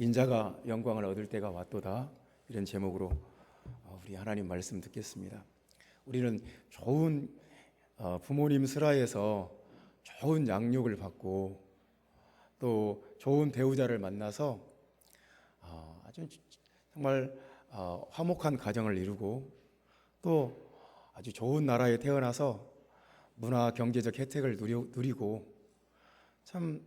인자가 영광을 얻을 때가 왔도다, 이런 제목으로 우리 하나님 말씀 듣겠습니다. 우리는 좋은 부모님 슬하에서 좋은 양육을 받고 또 좋은 배우자를 만나서 아주 정말 화목한 가정을 이루고 또 아주 좋은 나라에 태어나서 문화 경제적 혜택을 누리고 참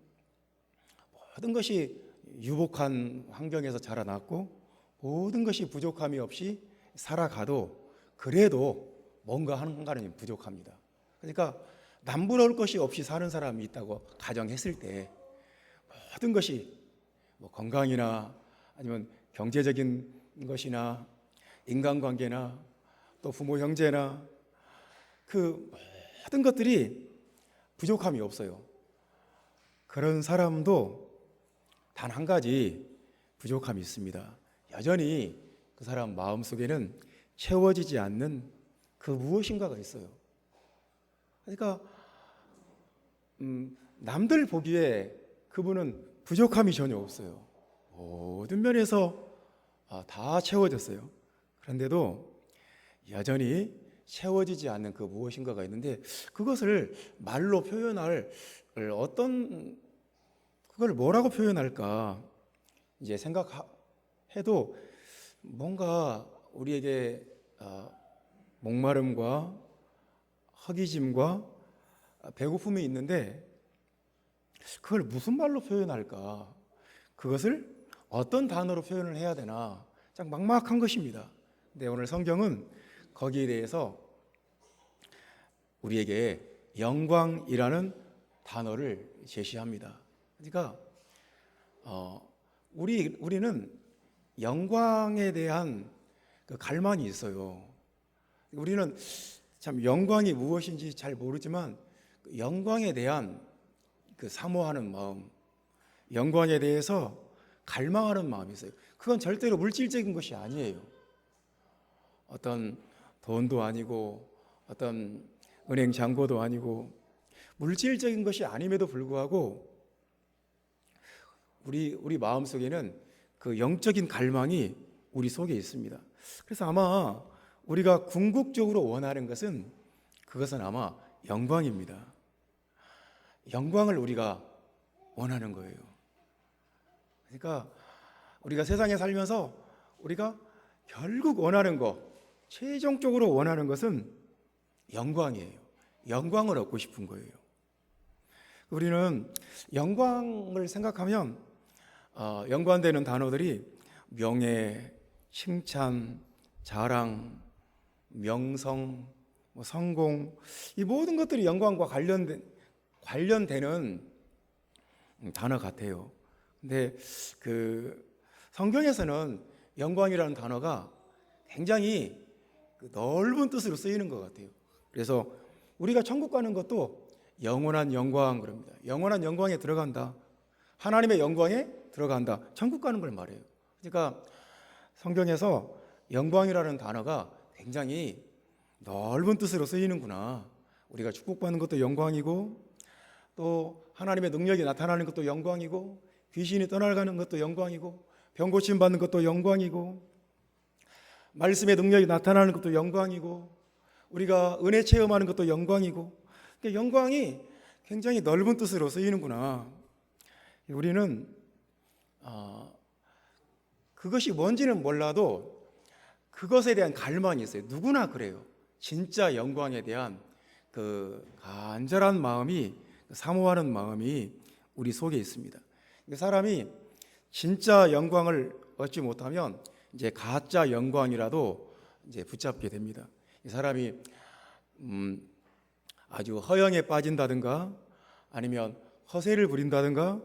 모든 것이 유복한 환경에서 자라났고 모든 것이 부족함이 없이 살아가도 그래도 뭔가 하는가는 부족합니다. 그러니까 남부러울 것이 없이 사는 사람이 있다고 가정했을 때 모든 것이 건강이나 아니면 경제적인 것이나 인간관계나 또 부모 형제나 그 모든 것들이 부족함이 없어요. 그런 사람도 단 한 가지 부족함이 있습니다. 여전히 그 사람 마음속에는 채워지지 않는 그 무엇인가가 있어요. 그러니까 남들 보기에 그분은 부족함이 전혀 없어요. 모든 면에서 다 채워졌어요. 그런데도 여전히 채워지지 않는 그 무엇인가가 있는데 그것을 말로 표현할 그걸 뭐라고 표현할까 이제 생각해도 뭔가 우리에게 목마름과 허기짐과 배고픔이 있는데 그걸 무슨 말로 표현할까, 그것을 어떤 단어로 표현을 해야 되나 참 막막한 것입니다. 근데 오늘 성경은 거기에 대해서 우리에게 영광이라는 단어를 제시합니다. 그러니까 우리는 영광에 대한 그 갈망이 있어요. 우리는 참 영광이 무엇인지 잘 모르지만 영광에 대한 그 사모하는 마음, 영광에 대해서 갈망하는 마음이 있어요. 그건 절대로 물질적인 것이 아니에요. 어떤 돈도 아니고 어떤 은행 잔고도 아니고 물질적인 것이 아님에도 불구하고 우리 마음속에는 그 영적인 갈망이 우리 속에 있습니다. 그래서 아마 우리가 궁극적으로 원하는 것은 그것은 아마 영광입니다. 영광을 우리가 원하는 거예요. 그러니까 우리가 세상에 살면서 우리가 결국 원하는 것, 최종적으로 원하는 것은 영광이에요. 영광을 얻고 싶은 거예요. 우리는 영광을 생각하면 연관되는 단어들이 명예, 칭찬, 자랑, 명성, 성공, 이 모든 것들이 영광과 관련되는 단어 같아요. 근데 그 성경에서는 영광이라는 단어가 굉장히 넓은 뜻으로 쓰이는 것 같아요. 그래서 우리가 천국 가는 것도 영원한 영광 그럽니다. 영원한 영광에 들어간다. 하나님의 영광에 들어간다. 천국 가는 걸 말해요. 그러니까 성경에서 영광이라는 단어가 굉장히 넓은 뜻으로 쓰이는구나. 우리가 축복받는 것도 영광이고 또 하나님의 능력이 나타나는 것도 영광이고 귀신이 떠나가는 것도 영광이고 병 고침 받는 것도 영광이고 말씀의 능력이 나타나는 것도 영광이고 우리가 은혜 체험하는 것도 영광이고, 그러니까 영광이 굉장히 넓은 뜻으로 쓰이는구나. 우리는 그것이 뭔지는 몰라도 그것에 대한 갈망이 있어요. 누구나 그래요. 진짜 영광에 대한 그 간절한 마음이, 사모하는 마음이 우리 속에 있습니다. 사람이 진짜 영광을 얻지 못하면 이제 가짜 영광이라도 이제 붙잡게 됩니다. 이 사람이 아주 허영에 빠진다든가 아니면 허세를 부린다든가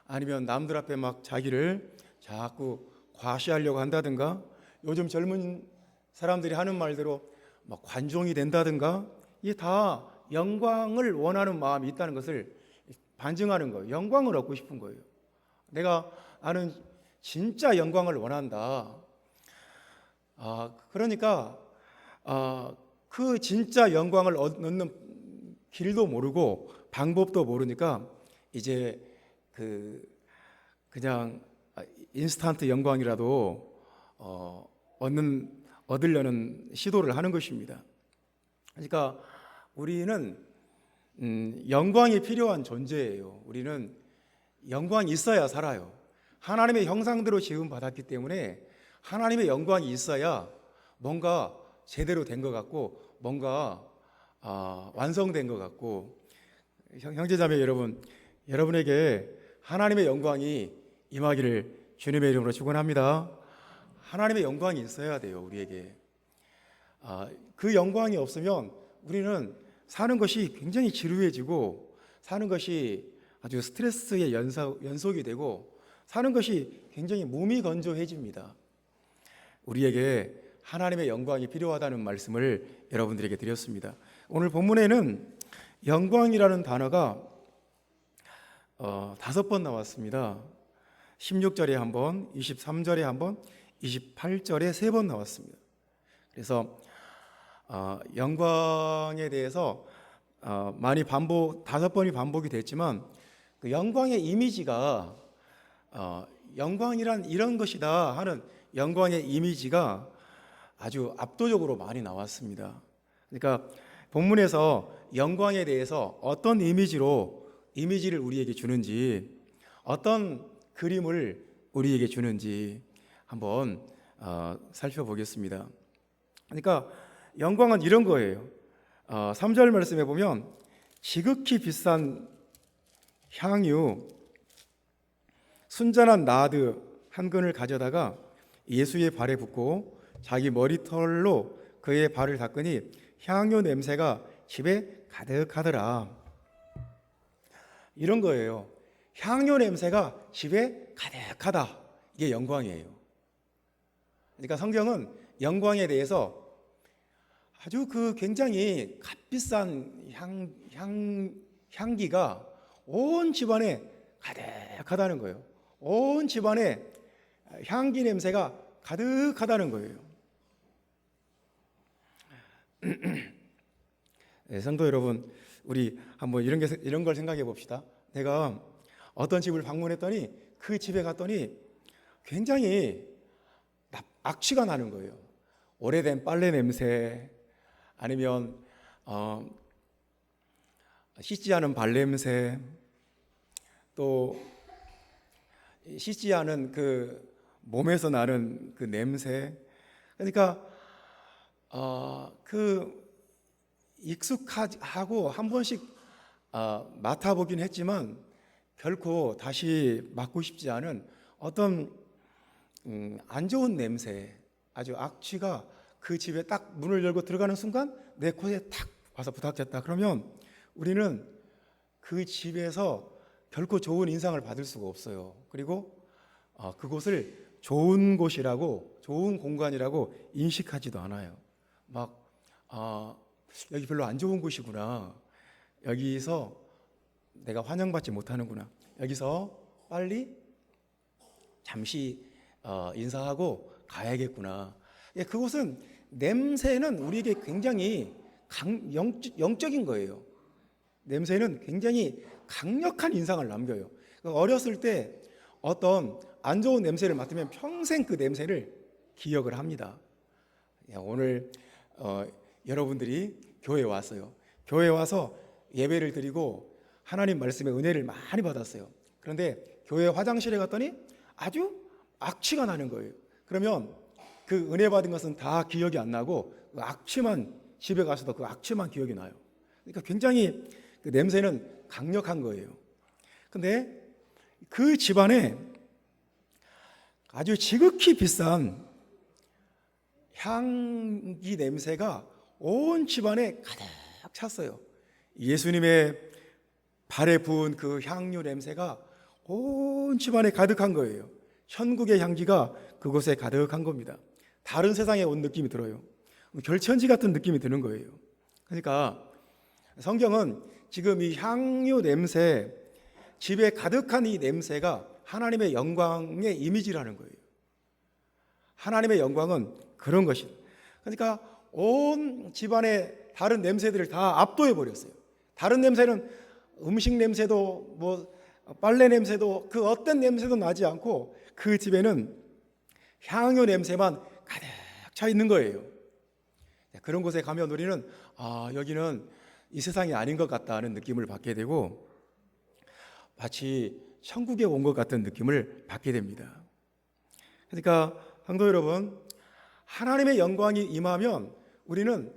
아니면 남들 앞에 막 자기를 자꾸 과시하려고 한다든가 요즘 젊은 사람들이 하는 말대로 막 관종이 된다든가, 이게 다 영광을 원하는 마음이 있다는 것을 반증하는 거예요. 영광을 얻고 싶은 거예요. 내가 아는 진짜 영광을 원한다. 그러니까 그 진짜 영광을 얻는 길도 모르고 방법도 모르니까 이제 그냥 인스턴트 영광이라도 얻으려는 시도를 하는 것입니다. 그러니까 우리는 영광이 필요한 존재예요. 우리는 영광이 있어야 살아요. 하나님의 형상대로 지음 받았기 때문에 하나님의 영광이 있어야 뭔가 제대로 된 것 같고 뭔가 완성된 것 같고, 형제자매 여러분, 여러분에게 하나님의 영광이 임하기를 주님의 이름으로 축원합니다. 하나님의 영광이 있어야 돼요. 우리에게 그 영광이 없으면 우리는 사는 것이 굉장히 지루해지고 사는 것이 아주 스트레스의 연속이 되고 사는 것이 굉장히 몸이 건조해집니다. 우리에게 하나님의 영광이 필요하다는 말씀을 여러분들에게 드렸습니다. 오늘 본문에는 영광이라는 단어가 5번 나왔습니다. 16절에 한 번, 23절에 한 번, 28절에 3번 나왔습니다. 그래서 영광에 대해서 많이 5번이 반복이 됐지만 그 영광의 이미지가 영광이란 이런 것이다 하는 영광의 이미지가 아주 압도적으로 많이 나왔습니다. 그러니까 본문에서 영광에 대해서 어떤 이미지를 우리에게 주는지, 어떤 그림을 우리에게 주는지 한번 살펴보겠습니다. 그러니까 영광은 이런 거예요. 3절 말씀에 보면 지극히 비싼 향유 순전한 나드 한 근을 가져다가 예수의 발에 붓고 자기 머리털로 그의 발을 닦으니 향유 냄새가 집에 가득하더라. 이런 거예요. 향유 냄새가 집에 가득하다. 이게 영광이에요. 그러니까 성경은 영광에 대해서 아주 그 굉장히 값비싼 향기가 온 집안에 가득하다는 거예요. 온 집안에 향기 냄새가 가득하다는 거예요. 네, 성도 여러분, 우리 한번 이런 걸 생각해 봅시다. 내가 어떤 집을 방문했더니 그 집에 갔더니 굉장히 악취가 나는 거예요. 오래된 빨래 냄새, 아니면 씻지 않은 발냄새, 또 씻지 않은 그 몸에서 나는 그 냄새. 그러니까 그 익숙하고 한 번씩 맡아보긴 했지만 결코 다시 맡고 싶지 않은 어떤 안 좋은 냄새, 아주 악취가 그 집에 딱 문을 열고 들어가는 순간 내 코에 탁 와서 부닥쳤다. 그러면 우리는 그 집에서 결코 좋은 인상을 받을 수가 없어요. 그리고 그곳을 좋은 곳이라고, 좋은 공간이라고 인식하지도 않아요. 막 여기 별로 안 좋은 곳이구나, 여기서 내가 환영받지 못하는구나, 여기서 빨리 잠시 인사하고 가야겠구나. 그곳은 냄새는 우리에게 굉장히 영적인 거예요. 냄새는 굉장히 강력한 인상을 남겨요. 어렸을 때 어떤 안 좋은 냄새를 맡으면 평생 그 냄새를 기억을 합니다. 오늘 여러분들이 교회에 왔어요. 교회에 와서 예배를 드리고 하나님 말씀의 은혜를 많이 받았어요. 그런데 교회 화장실에 갔더니 아주 악취가 나는 거예요. 그러면 그 은혜 받은 것은 다 기억이 안 나고 그 악취만, 집에 가서도 그 악취만 기억이 나요. 그러니까 굉장히 그 냄새는 강력한 거예요. 근데 그 집안에 아주 지극히 비싼 향기 냄새가 온 집안에 가득 찼어요. 예수님의 발에 부은 그 향유 냄새가 온 집안에 가득한 거예요. 천국의 향기가 그곳에 가득한 겁니다. 다른 세상에 온 느낌이 들어요. 별천지 같은 느낌이 드는 거예요. 그러니까 성경은 지금 이 향유 냄새, 집에 가득한 이 냄새가 하나님의 영광의 이미지라는 거예요. 하나님의 영광은 그런 것이에요. 그러니까 온 집안의 다른 냄새들을 다 압도해 버렸어요. 다른 냄새는 음식 냄새도 뭐 빨래 냄새도 그 어떤 냄새도 나지 않고 그 집에는 향유 냄새만 가득 차 있는 거예요. 그런 곳에 가면 우리는 여기는 이 세상이 아닌 것 같다는 느낌을 받게 되고 마치 천국에 온 것 같은 느낌을 받게 됩니다. 그러니까 성도 여러분, 하나님의 영광이 임하면 우리는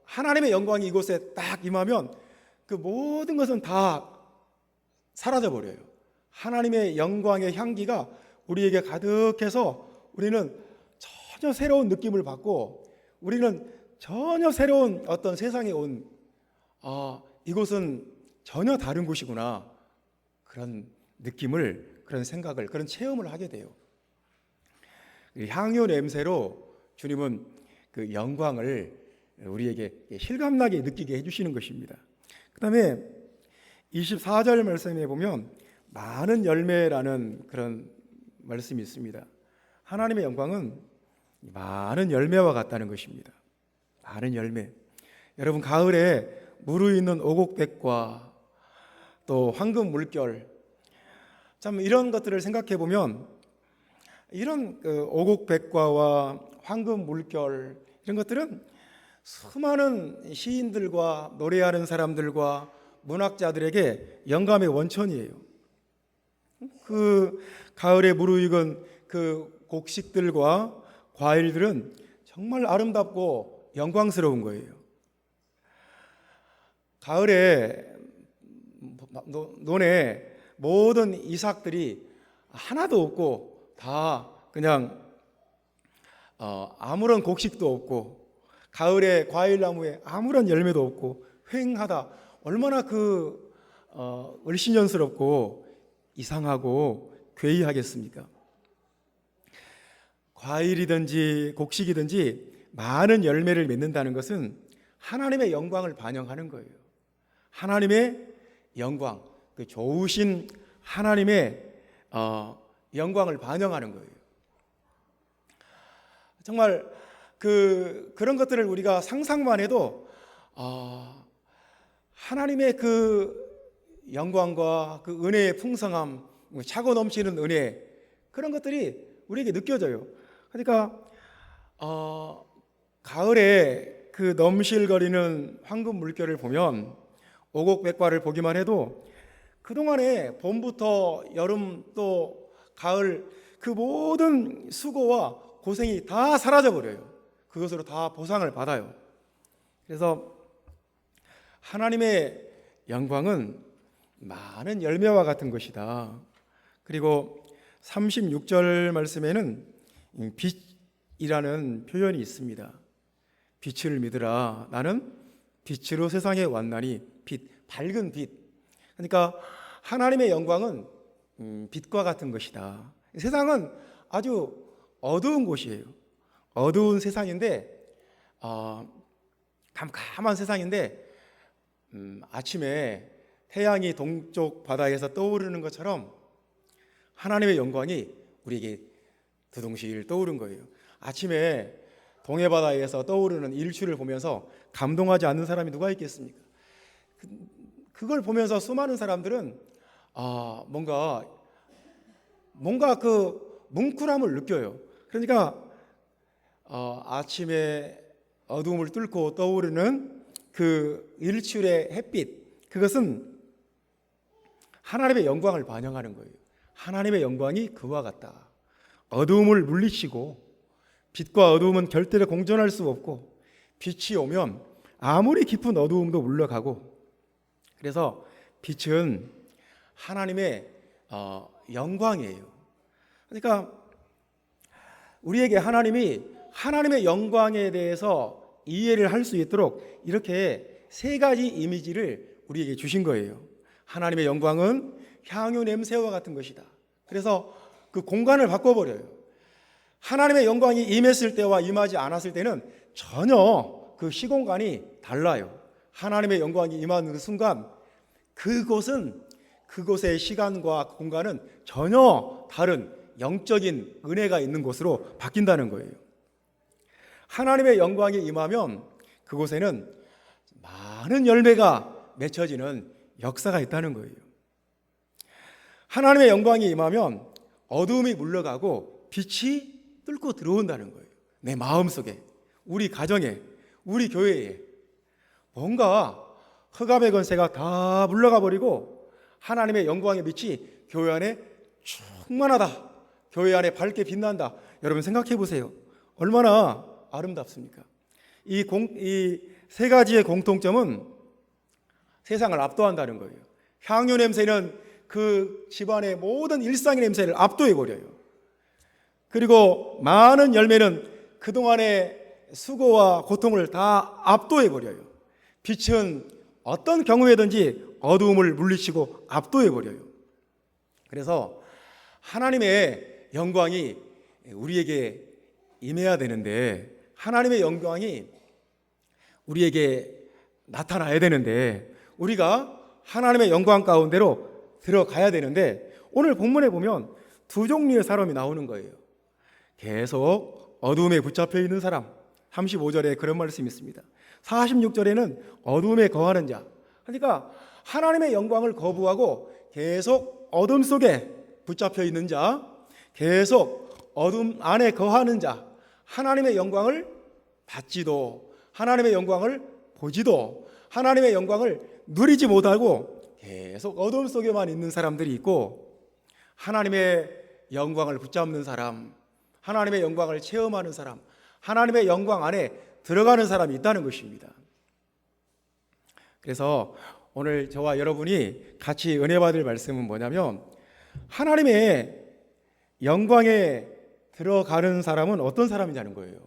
하나님의 영광이 이곳에 딱 임하면 그 모든 것은 다 사라져 버려요. 하나님의 영광의 향기가 우리에게 가득해서 우리는 전혀 새로운 느낌을 받고 우리는 전혀 새로운 어떤 세상에 온 이곳은 전혀 다른 곳이구나 그런 느낌을, 그런 생각을, 그런 체험을 하게 돼요. 향유 냄새로 주님은 그 영광을 우리에게 실감나게 느끼게 해주시는 것입니다. 그 다음에 24절 말씀에 보면 많은 열매라는 그런 말씀이 있습니다. 하나님의 영광은 많은 열매와 같다는 것입니다. 많은 열매. 여러분, 가을에 무르익는 오곡백과 또 황금 물결, 참 이런 것들을 생각해 보면 이런 오곡백과와 황금 물결 이런 것들은 수많은 시인들과 노래하는 사람들과 문학자들에게 영감의 원천이에요. 그 가을에 무르익은 그 곡식들과 과일들은 정말 아름답고 영광스러운 거예요. 가을에 논에 모든 이삭들이 하나도 없고 다 그냥 아무런 곡식도 없고 가을에 과일나무에 아무런 열매도 없고 휑하다. 얼마나 그 을씨년스럽고 이상하고 괴이하겠습니까? 과일이든지 곡식이든지 많은 열매를 맺는다는 것은 하나님의 영광을 반영하는 거예요. 하나님의 영광, 그 좋으신 하나님의 영광을 반영하는 거예요. 정말 그런 것들을 우리가 상상만 해도 하나님의 그 영광과 그 은혜의 풍성함, 차고 넘치는 은혜, 그런 것들이 우리에게 느껴져요. 그러니까 가을에 그 넘실거리는 황금 물결을 보면 오곡백과를 보기만 해도 그동안에 봄부터 여름 또 가을 그 모든 수고와 고생이 다 사라져 버려요. 그것으로 다 보상을 받아요. 그래서 하나님의 영광은 많은 열매와 같은 것이다. 그리고 36절 말씀에는 빛이라는 표현이 있습니다. 빛을 믿으라. 나는 빛으로 세상에 왔나니. 빛, 밝은 빛. 그러니까 하나님의 영광은 빛과 같은 것이다. 세상은 아주 어두운 곳이에요. 어두운 세상인데 캄캄한 세상인데 아침에 태양이 동쪽 바다에서 떠오르는 것처럼 하나님의 영광이 우리에게 두둥실 떠오른 거예요. 아침에 동해 바다에서 떠오르는 일출을 보면서 감동하지 않는 사람이 누가 있겠습니까? 그걸 보면서 수많은 사람들은 뭔가 그 뭉클함을 느껴요. 그러니까 아침에 어두움을 뚫고 떠오르는 그 일출의 햇빛, 그것은 하나님의 영광을 반영하는 거예요. 하나님의 영광이 그와 같다. 어두움을 물리치고, 빛과 어두움은 절대로 공존할 수 없고, 빛이 오면 아무리 깊은 어두움도 물러가고, 그래서 빛은 하나님의 영광이에요. 그러니까 우리에게 하나님이 하나님의 영광에 대해서 이해를 할 수 있도록 이렇게 세 가지 이미지를 우리에게 주신 거예요. 하나님의 영광은 향유 냄새와 같은 것이다. 그래서 그 공간을 바꿔버려요. 하나님의 영광이 임했을 때와 임하지 않았을 때는 전혀 그 시공간이 달라요. 하나님의 영광이 임하는 그 순간 그곳의 시간과 공간은 전혀 다른 영적인 은혜가 있는 곳으로 바뀐다는 거예요. 하나님의 영광이 임하면 그곳에는 많은 열매가 맺혀지는 역사가 있다는 거예요. 하나님의 영광이 임하면 어두움이 물러가고 빛이 뚫고 들어온다는 거예요. 내 마음속에, 우리 가정에, 우리 교회에 뭔가 흑암의 권세가 다 물러가 버리고 하나님의 영광의 빛이 교회 안에 충만하다. 교회 안에 밝게 빛난다. 여러분 생각해 보세요. 얼마나 아름답습니까? 이 세 가지의 공통점은 세상을 압도한다는 거예요. 향유 냄새는 그 집안의 모든 일상의 냄새를 압도해 버려요. 그리고 많은 열매는 그동안의 수고와 고통을 다 압도해 버려요. 빛은 어떤 경우에든지 어두움을 물리치고 압도해 버려요. 그래서 하나님의 영광이 우리에게 임해야 되는데, 하나님의 영광이 우리에게 나타나야 되는데, 우리가 하나님의 영광 가운데로 들어가야 되는데, 오늘 본문에 보면 두 종류의 사람이 나오는 거예요. 계속 어두움에 붙잡혀 있는 사람, 35절에 그런 말씀이 있습니다. 46절에는 어두움에 거하는 자. 그러니까 하나님의 영광을 거부하고 계속 어둠 속에 붙잡혀 있는 자, 계속 어둠 안에 거하는 자, 하나님의 영광을 받지도, 하나님의 영광을 보지도, 하나님의 영광을 누리지 못하고 계속 어둠 속에만 있는 사람들이 있고, 하나님의 영광을 붙잡는 사람, 하나님의 영광을 체험하는 사람, 하나님의 영광 안에 들어가는 사람이 있다는 것입니다. 그래서 오늘 저와 여러분이 같이 은혜 받을 말씀은 뭐냐면, 하나님의 영광에 들어가는 사람은 어떤 사람이냐는 거예요.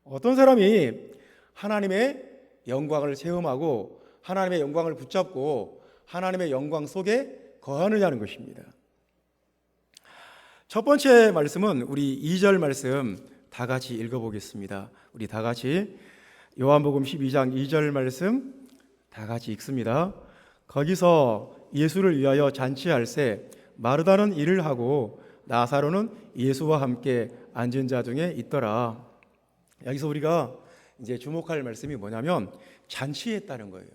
어떤 사람이 하나님의 영광을 체험하고 하나님의 영광을 붙잡고 하나님의 영광 속에 거하느냐는 것입니다. 첫 번째 말씀은 우리 2절 말씀 다 같이 읽어보겠습니다. 우리 다 같이 요한복음 12장 2절 말씀 다 같이 읽습니다. 거기서 예수를 위하여 잔치할새 마르다는 일을 하고 나사로는 예수와 함께 앉은 자 중에 있더라. 여기서 우리가 이제 주목할 말씀이 뭐냐면 잔치했다는 거예요.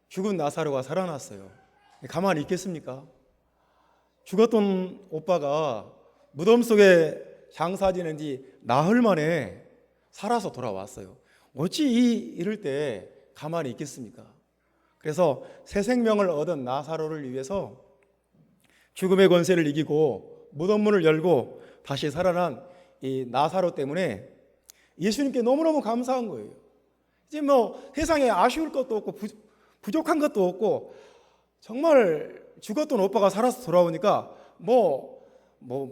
죽은 나사로가 살아났어요. 가만히 있겠습니까? 죽었던 오빠가 무덤 속에 장사 지낸 지 나흘 만에 살아서 돌아왔어요. 어찌 이럴 때 가만히 있겠습니까? 그래서 새 생명을 얻은 나사로를 위해서 죽음의 권세를 이기고 무덤 문을 열고 다시 살아난 이 나사로 때문에 예수님께 너무너무 감사한 거예요. 이제 뭐 세상에 아쉬울 것도 없고 부족한 것도 없고, 정말 죽었던 오빠가 살아서 돌아오니까 뭐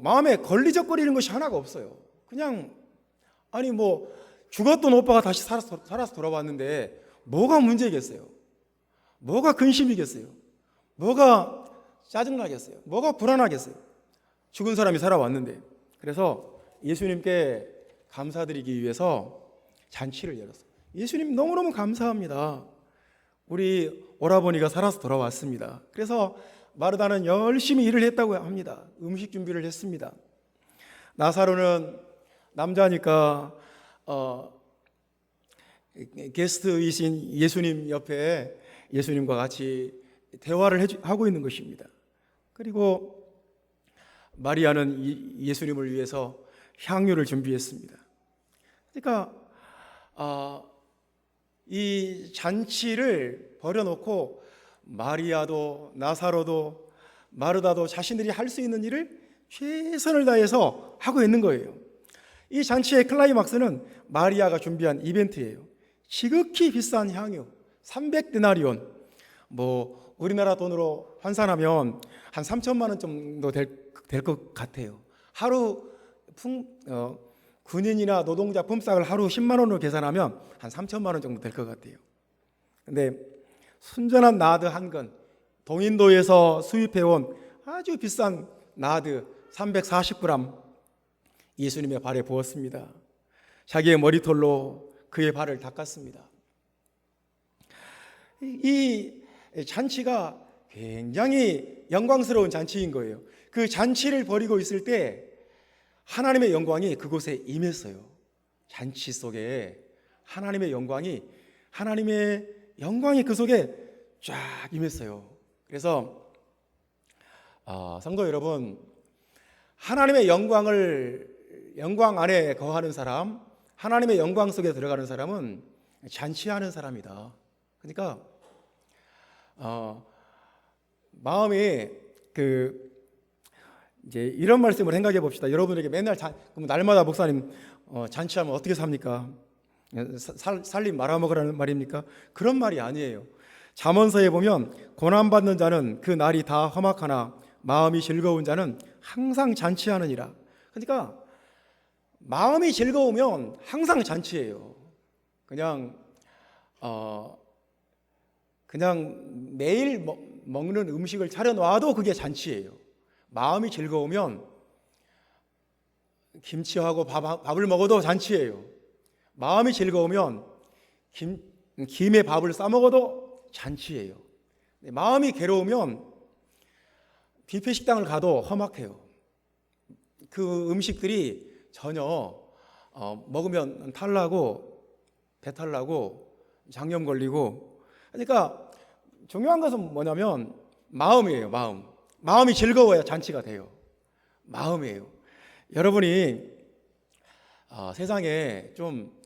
마음에 걸리적거리는 것이 하나가 없어요. 그냥 죽었던 오빠가 다시 살아서 돌아왔는데 뭐가 문제겠어요? 뭐가 근심이겠어요? 뭐가 짜증나겠어요? 뭐가 불안하겠어요? 죽은 사람이 살아왔는데. 그래서 예수님께 감사드리기 위해서 잔치를 열었어요. 예수님 너무너무 감사합니다. 우리 오라버니가 살아서 돌아왔습니다. 그래서 마르다는 열심히 일을 했다고 합니다. 음식 준비를 했습니다. 나사로는 남자니까 게스트이신 예수님 옆에 예수님과 같이 대화를 하고 있는 것입니다. 그리고 마리아는 예수님을 위해서 향유를 준비했습니다. 그러니까 이 잔치를 벌여놓고 마리아도 나사로도 마르다도 자신들이 할 수 있는 일을 최선을 다해서 하고 있는 거예요. 이 잔치의 클라이막스는 마리아가 준비한 이벤트예요. 지극히 비싼 향유 300데나리온, 우리나라 돈으로 환산하면 한 3천만 원 정도 될 것 같아요. 하루 군인이나 노동자 품삯을 하루 10만 원으로 계산하면 한 3천만 원 정도 될 것 같아요. 근데 순전한 나드 한 건, 동인도에서 수입해온 아주 비싼 나드 340g 예수님의 발에 부었습니다. 자기의 머리털로 그의 발을 닦았습니다. 이 잔치가 굉장히 영광스러운 잔치인 거예요. 그 잔치를 벌이고 있을 때 하나님의 영광이 그곳에 임했어요. 잔치 속에 하나님의 영광이 그 속에 쫙 임했어요. 그래서 성도 여러분, 하나님의 영광 안에 거하는 사람, 하나님의 영광 속에 들어가는 사람은 잔치하는 사람이다. 그러니까 마음이 이제 이런 말씀을 생각해 봅시다. 여러분에게 맨날 그럼 날마다 목사님 잔치하면 어떻게 삽니까? 살림 말아먹으라는 말입니까? 그런 말이 아니에요. 잠언서에 보면 고난받는 자는 그 날이 다 험악하나 마음이 즐거운 자는 항상 잔치하느니라. 그러니까 마음이 즐거우면 항상 잔치예요. 그냥 매일 먹는 음식을 차려놔도 그게 잔치예요. 마음이 즐거우면 김치하고 밥을 먹어도 잔치예요. 마음이 즐거우면 김에 밥을 싸먹어도 잔치예요. 마음이 괴로우면 뷔페 식당을 가도 험악해요. 그 음식들이 전혀 먹으면 탈나고 배탈 나고 장염 걸리고. 그러니까 중요한 것은 뭐냐면 마음이에요. 마음이 즐거워야 잔치가 돼요. 마음이에요. 여러분이 세상에 좀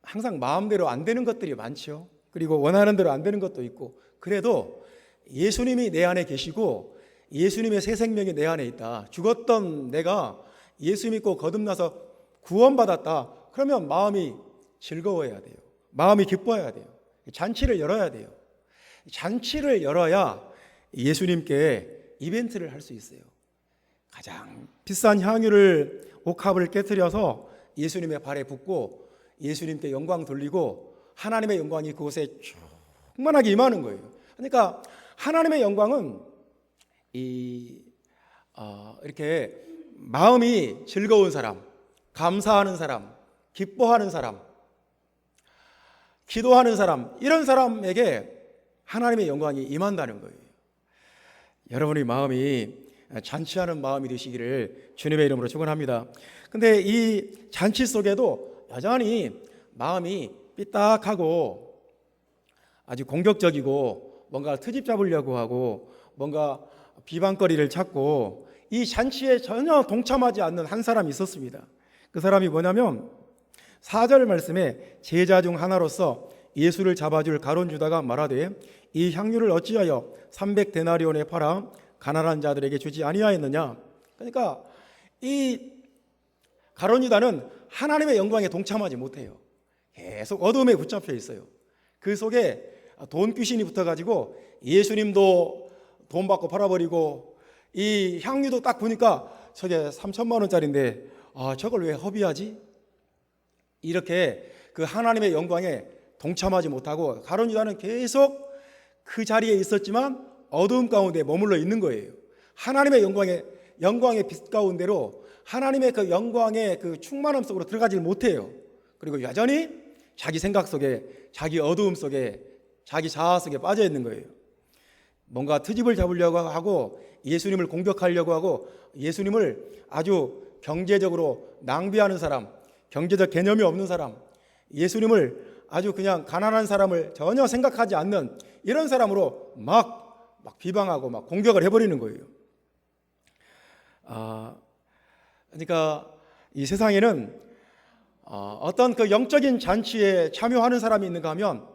항상 마음대로 안 되는 것들이 많죠. 그리고 원하는 대로 안 되는 것도 있고. 그래도 예수님이 내 안에 계시고 예수님의 새 생명이 내 안에 있다. 죽었던 내가 예수 믿고 거듭나서 구원받았다. 그러면 마음이 즐거워야 돼요. 마음이 기뻐야 돼요. 잔치를 열어야 돼요. 잔치를 열어야 예수님께 이벤트를 할 수 있어요. 가장 비싼 향유를 옥합을 깨뜨려서 예수님의 발에 붓고 예수님께 영광 돌리고 하나님의 영광이 그곳에 충만하게 임하는 거예요. 그러니까 하나님의 영광은 이렇게 마음이 즐거운 사람, 감사하는 사람, 기뻐하는 사람, 기도하는 사람, 이런 사람에게 하나님의 영광이 임한다는 거예요. 여러분의 마음이 잔치하는 마음이 되시기를 주님의 이름으로 축원합니다. 근데 이 잔치 속에도 여전히 마음이 삐딱하고 아주 공격적이고 뭔가 트집 잡으려고 하고 뭔가 비방거리를 찾고 이 잔치에 전혀 동참하지 않는 한 사람이 있었습니다. 그 사람이 뭐냐면 4절 말씀에 제자 중 하나로서 예수를 잡아줄 가룟 유다가 말하되 이 향유를 어찌하여 300데나리온에 팔아 가난한 자들에게 주지 아니하였느냐. 그러니까 이 가룟 유다는 하나님의 영광에 동참하지 못해요. 계속 어둠에 붙잡혀 있어요. 그 속에 돈 귀신이 붙어가지고 예수님도 돈 받고 팔아버리고 이 향유도 딱 보니까 저게 3천만 원짜리인데 저걸 왜 허비하지? 이렇게 그 하나님의 영광에 동참하지 못하고 가룟 유다는 계속 그 자리에 있었지만 어두움 가운데 머물러 있는 거예요. 하나님의 영광의 빛 가운데로 하나님의 그 영광의 그 충만함 속으로 들어가지 못해요. 그리고 여전히 자기 생각 속에, 자기 어두움 속에, 자기 자아 속에 빠져 있는 거예요. 뭔가 트집을 잡으려고 하고 예수님을 공격하려고 하고 예수님을 아주 경제적으로 낭비하는 사람, 경제적 개념이 없는 사람, 예수님을 아주 그냥 가난한 사람을 전혀 생각하지 않는 이런 사람으로 막 비방하고 막 공격을 해버리는 거예요. 그러니까 이 세상에는 어떤 그 영적인 잔치에 참여하는 사람이 있는가 하면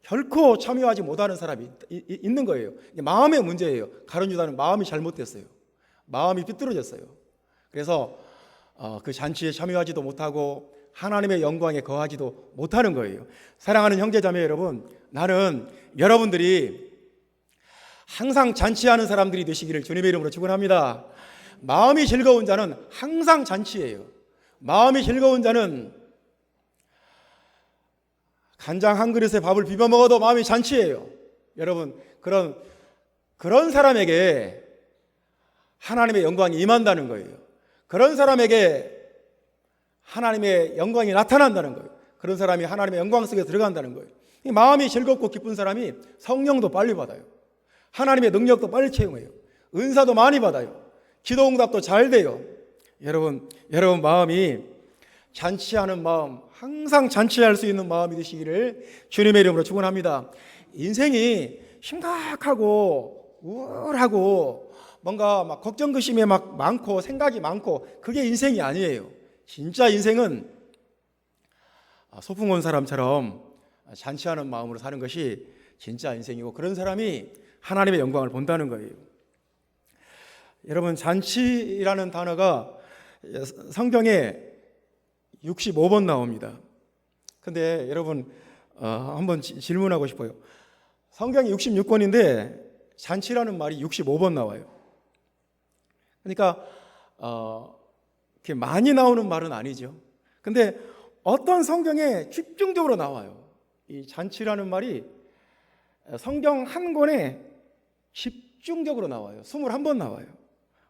결코 참여하지 못하는 사람이 있는 거예요. 마음의 문제예요. 가룟 유다는 마음이 잘못됐어요. 마음이 삐뚤어졌어요. 그래서 그 잔치에 참여하지도 못하고 하나님의 영광에 거하지도 못하는 거예요. 사랑하는 형제자매 여러분, 나는 여러분들이 항상 잔치하는 사람들이 되시기를 주님의 이름으로 축원합니다. 마음이 즐거운 자는 항상 잔치예요. 마음이 즐거운 자는 간장 한 그릇에 밥을 비벼 먹어도 마음이 잔치예요. 여러분, 그런 사람에게 하나님의 영광이 임한다는 거예요. 그런 사람에게 하나님의 영광이 나타난다는 거예요. 그런 사람이 하나님의 영광 속에 들어간다는 거예요. 마음이 즐겁고 기쁜 사람이 성령도 빨리 받아요. 하나님의 능력도 빨리 체험해요. 은사도 많이 받아요. 기도 응답도 잘 돼요. 여러분 마음이 잔치하는 마음, 항상 잔치할 수 있는 마음이 되시기를 주님의 이름으로 축원합니다. 인생이 심각하고 우울하고 뭔가 막 걱정거심에 막 많고 생각이 많고 그게 인생이 아니에요. 진짜 인생은 소풍 온 사람처럼 잔치하는 마음으로 사는 것이 진짜 인생이고, 그런 사람이 하나님의 영광을 본다는 거예요. 여러분, 잔치라는 단어가 성경에 65번 나옵니다. 근데 여러분 한번 질문하고 싶어요. 성경이 66권인데 잔치라는 말이 65번 나와요. 그러니까 이렇게 많이 나오는 말은 아니죠. 근데 어떤 성경에 집중적으로 나와요. 이 잔치라는 말이 성경 한 권에 집중적으로 나와요. 21번 나와요.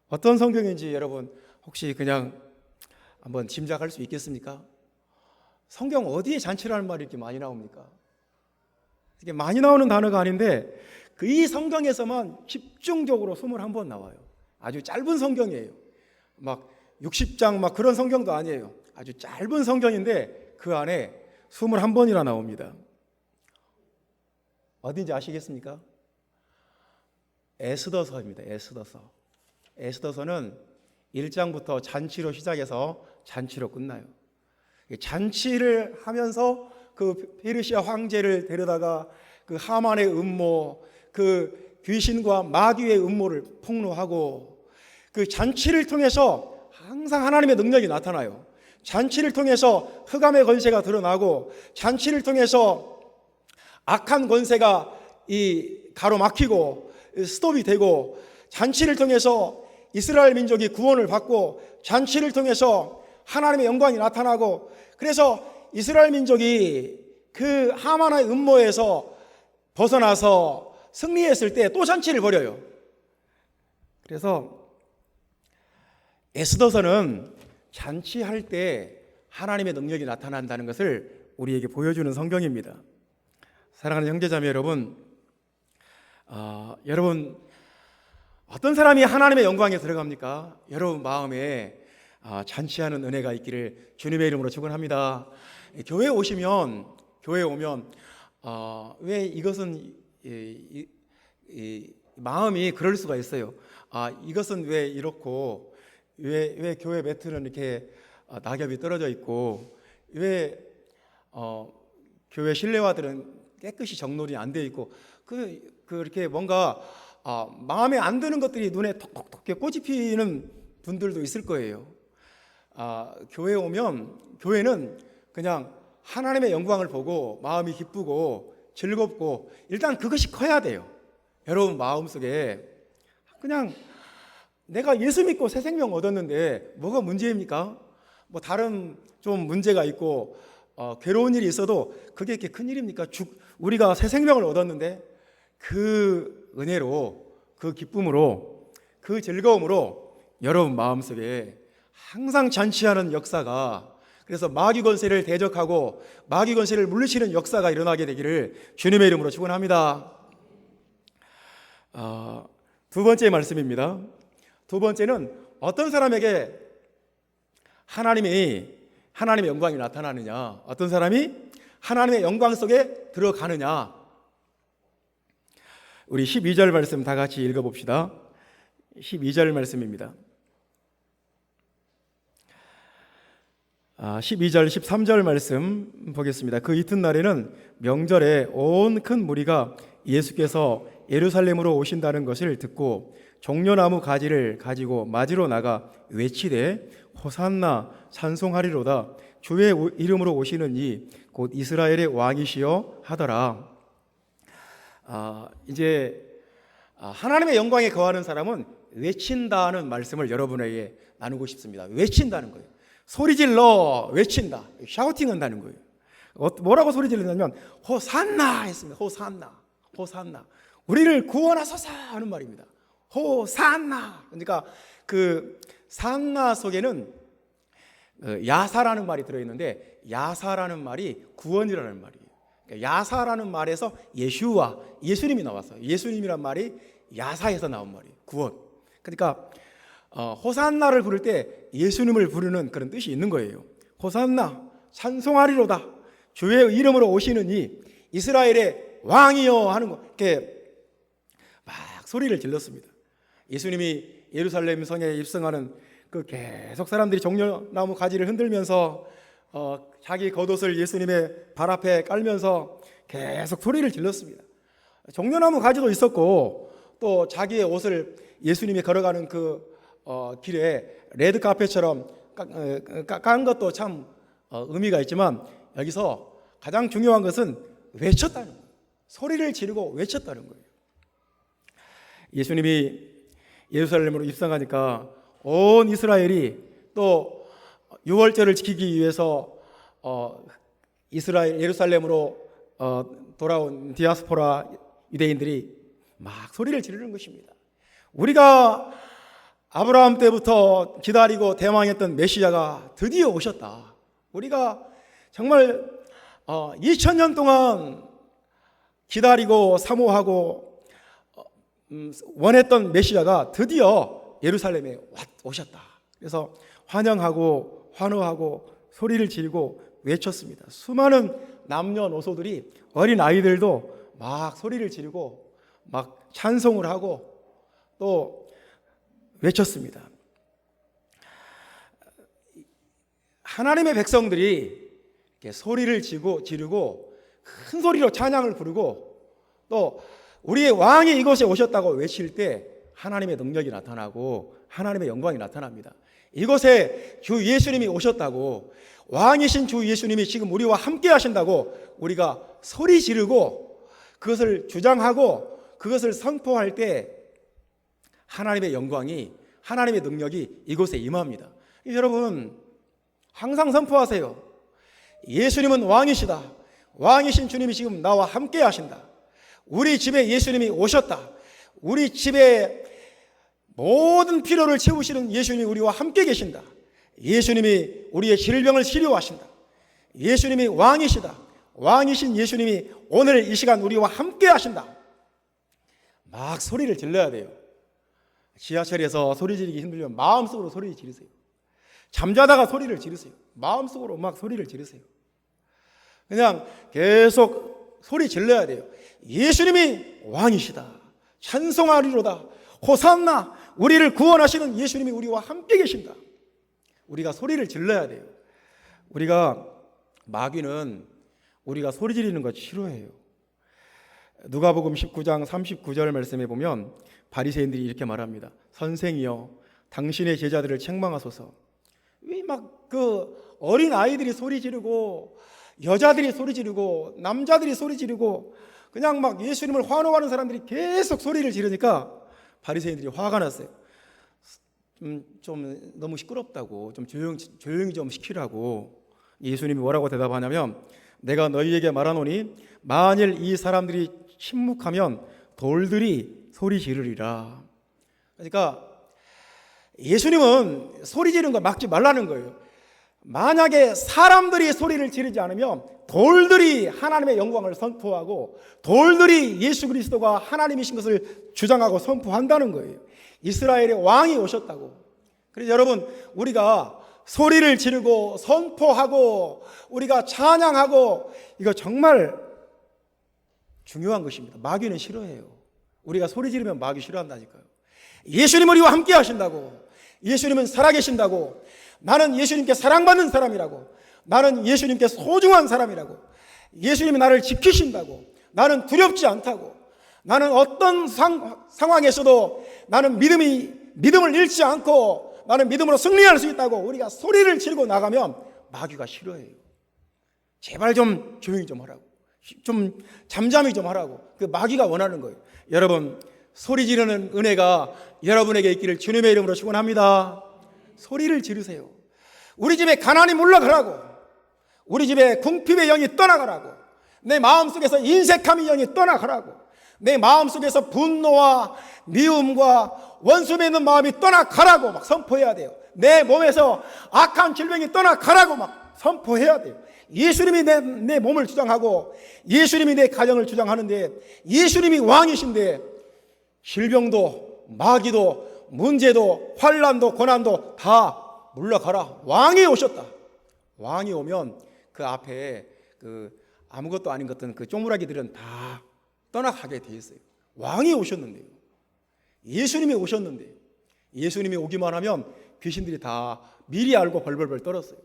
어떤 성경인지 여러분 혹시 그냥 한번 짐작할 수 있겠습니까? 성경 어디에 잔치라는 말이 이렇게 많이 나옵니까? 이게 많이 나오는 단어가 아닌데 이 성경에서만 집중적으로 21번 나와요. 아주 짧은 성경이에요. 막 60장 막 그런 성경도 아니에요. 아주 짧은 성경인데 그 안에 21번이나 나옵니다. 어딘지 아시겠습니까? 에스더서입니다. 에스더서는 1장부터 잔치로 시작해서 잔치로 끝나요. 잔치를 하면서 그 페르시아 황제를 데려다가 그 하만의 음모, 그 귀신과 마귀의 음모를 폭로하고, 그 잔치를 통해서 항상 하나님의 능력이 나타나요. 잔치를 통해서 흑암의 권세가 드러나고, 잔치를 통해서 악한 권세가 가로막히고 스톱이 되고, 잔치를 통해서 이스라엘 민족이 구원을 받고, 잔치를 통해서 하나님의 영광이 나타나고, 그래서 이스라엘 민족이 그 하만의 음모에서 벗어나서 승리했을 때 또 잔치를 벌여요. 그래서 에스더서는 잔치할 때 하나님의 능력이 나타난다는 것을 우리에게 보여주는 성경입니다. 사랑하는 형제자매 여러분, 여러분 어떤 사람이 하나님의 영광에 들어갑니까? 여러분 마음에 잔치하는 은혜가 있기를 주님의 이름으로 축원합니다. 교회 오면 왜 이것은 마음이 그럴 수가 있어요. 이것은 왜 이렇고, 왜 교회 매트는 이렇게 낙엽이 떨어져 있고, 왜 교회 실내화들은 깨끗이 정돈이 안 돼 있고, 그렇게 뭔가 마음에 안 드는 것들이 눈에 톡톡톡 꽃이 피는 분들도 있을 거예요. 교회 오면 교회는 그냥 하나님의 영광을 보고 마음이 기쁘고 즐겁고, 일단 그것이 커야 돼요. 여러분 마음속에 그냥 내가 예수 믿고 새 생명 얻었는데 뭐가 문제입니까? 뭐 다른 좀 문제가 있고 괴로운 일이 있어도 그게 이렇게 큰 일입니까? 우리가 새 생명을 얻었는데 그 은혜로, 그 기쁨으로, 그 즐거움으로 여러분 마음속에 항상 잔치하는 역사가, 그래서 마귀 권세를 대적하고 마귀 권세를 물리치는 역사가 일어나게 되기를 주님의 이름으로 축원합니다. 두 번째 말씀입니다. 두 번째는 어떤 사람에게 하나님의 영광이 나타나느냐, 어떤 사람이 하나님의 영광 속에 들어가느냐. 우리 12절 말씀 다 같이 읽어봅시다. 12절 말씀입니다. 12절 13절 말씀 보겠습니다. 그 이튿날에는 명절에 온 큰 무리가 예수께서 예루살렘으로 오신다는 것을 듣고 종려나무 가지를 가지고 맞으러 나가 외치되 호산나 찬송하리로다, 주의 이름으로 오시는 이 곧 이스라엘의 왕이시여 하더라. 이제 하나님의 영광에 거하는 사람은 외친다는 말씀을 여러분에게 나누고 싶습니다. 외친다는 거예요. 소리질러 외친다, 샤우팅 한다는 거예요. 뭐라고 소리질렀냐면 호산나 했습니다. 호산나, 우리를 구원하소서 하는 말입니다. 호산나. 그러니까 그 산나 속에는 야사라는 말이 들어있는데, 야사라는 말이 구원이라는 말이에요. 그러니까 야사라는 말에서 예슈와, 예수님이 나왔어요. 예수님이란 말이 야사에서 나온 말이에요. 구원. 그러니까 호산나를 부를 때 예수님을 부르는 그런 뜻이 있는 거예요. 호산나 찬송하리로다, 주의 이름으로 오시는 이 이스라엘의 왕이여 하는 거, 이렇게 막 소리를 질렀습니다. 예수님이 예루살렘 성에 입성하는 그 계속 사람들이 종려나무 가지를 흔들면서 자기 겉옷을 예수님의 발 앞에 깔면서 계속 소리를 질렀습니다. 종려나무 가지도 있었고 또 자기의 옷을 예수님이 걸어가는 그 길에 레드 카펫처럼 깐 것도 참 의미가 있지만 여기서 가장 중요한 것은 외쳤다는 거예요. 소리를 지르고 외쳤다는 거예요. 예수님이 예루살렘으로 입성하니까 온 이스라엘이 또 유월절을 지키기 위해서 예루살렘으로 돌아온 디아스포라 유대인들이 막 소리를 지르는 것입니다. 우리가 아브라함 때부터 기다리고 대망했던 메시아가 드디어 오셨다. 우리가 정말 2000년 동안 기다리고 사모하고 원했던 메시아가 드디어 예루살렘에 오셨다. 그래서 환영하고 환호하고 소리를 지르고 외쳤습니다. 수많은 남녀노소들이, 어린 아이들도 막 소리를 지르고 막 찬송을 하고 또 외쳤습니다. 하나님의 백성들이 이렇게 소리를 지르고 큰 소리로 찬양을 부르고 또 우리의 왕이 이곳에 오셨다고 외칠 때 하나님의 능력이 나타나고 하나님의 영광이 나타납니다. 이곳에 주 예수님이 오셨다고, 왕이신 주 예수님이 지금 우리와 함께 하신다고 우리가 소리 지르고 그것을 주장하고 그것을 선포할 때 하나님의 영광이, 하나님의 능력이 이곳에 임합니다. 여러분 항상 선포하세요. 예수님은 왕이시다. 왕이신 주님이 지금 나와 함께 하신다. 우리 집에 예수님이 오셨다. 우리 집에 모든 필요를 채우시는 예수님이 우리와 함께 계신다. 예수님이 우리의 질병을 치료하신다. 예수님이 왕이시다. 왕이신 예수님이 오늘 이 시간 우리와 함께 하신다. 막 소리를 질러야 돼요. 지하철에서 소리 지르기 힘들면 마음속으로 소리 지르세요. 잠자다가 소리를 지르세요. 마음속으로 막 소리를 지르세요. 그냥 계속 소리 질러야 돼요. 예수님이 왕이시다. 찬송하리로다. 호산나. 우리를 구원하시는 예수님이 우리와 함께 계신다. 우리가 소리를 질러야 돼요. 마귀는 우리가 소리 지르는 거 싫어해요. 누가복음 19장 39절 말씀에 보면 바리새인들이 이렇게 말합니다. 선생이여, 당신의 제자들을 책망하소서. 왜 막 그 어린 아이들이 소리 지르고 여자들이 소리 지르고 남자들이 소리 지르고 그냥 막 예수님을 환호하는 사람들이 계속 소리를 지르니까 바리새인들이 화가 났어요. 좀 너무 시끄럽다고, 좀 조용히 좀 시키라고. 예수님이 뭐라고 대답하냐면, 내가 너희에게 말하노니 만일 이 사람들이 침묵하면 돌들이 소리 지르리라. 그러니까 예수님은 소리 지르는 걸 막지 말라는 거예요. 만약에 사람들이 소리를 지르지 않으면 돌들이 하나님의 영광을 선포하고 돌들이 예수 그리스도가 하나님이신 것을 주장하고 선포한다는 거예요. 이스라엘의 왕이 오셨다고. 그래서 여러분, 우리가 소리를 지르고 선포하고 우리가 찬양하고 이거 정말 중요한 것입니다. 마귀는 싫어해요. 우리가 소리 지르면 마귀 싫어한다니까요. 예수님 우리와 함께 하신다고. 예수님은 살아계신다고. 나는 예수님께 사랑받는 사람이라고. 나는 예수님께 소중한 사람이라고. 예수님이 나를 지키신다고. 나는 두렵지 않다고. 나는 어떤 상황에서도 나는 믿음을 잃지 않고 나는 믿음으로 승리할 수 있다고 우리가 소리를 지르고 나가면 마귀가 싫어해요. 제발 좀 조용히 좀 하라고. 좀 잠잠히 좀 하라고. 그 마귀가 원하는 거예요. 여러분, 소리 지르는 은혜가 여러분에게 있기를 주님의 이름으로 축원합니다. 소리를 지르세요. 우리 집에 가난이 물러가라고. 우리 집에 궁핍의 영이 떠나가라고. 내 마음속에서 인색함의 영이 떠나가라고. 내 마음속에서 분노와 미움과 원수 맺는 마음이 떠나가라고 막 선포해야 돼요. 내 몸에서 악한 질병이 떠나가라고 막 선포해야 돼요. 예수님이 내 몸을 주장하고 예수님이 내 가정을 주장하는데 예수님이 왕이신데 질병도 마귀도 문제도 환난도 고난도 다 물러가라. 왕이 오셨다. 왕이 오면 그 앞에 그 아무것도 아닌 것들은 그 쪼무라기들은 다 떠나가게 돼 있어요. 왕이 오셨는데요. 예수님이 오셨는데 예수님이 오기만 하면 귀신들이 다 미리 알고 벌벌벌 떨었어요.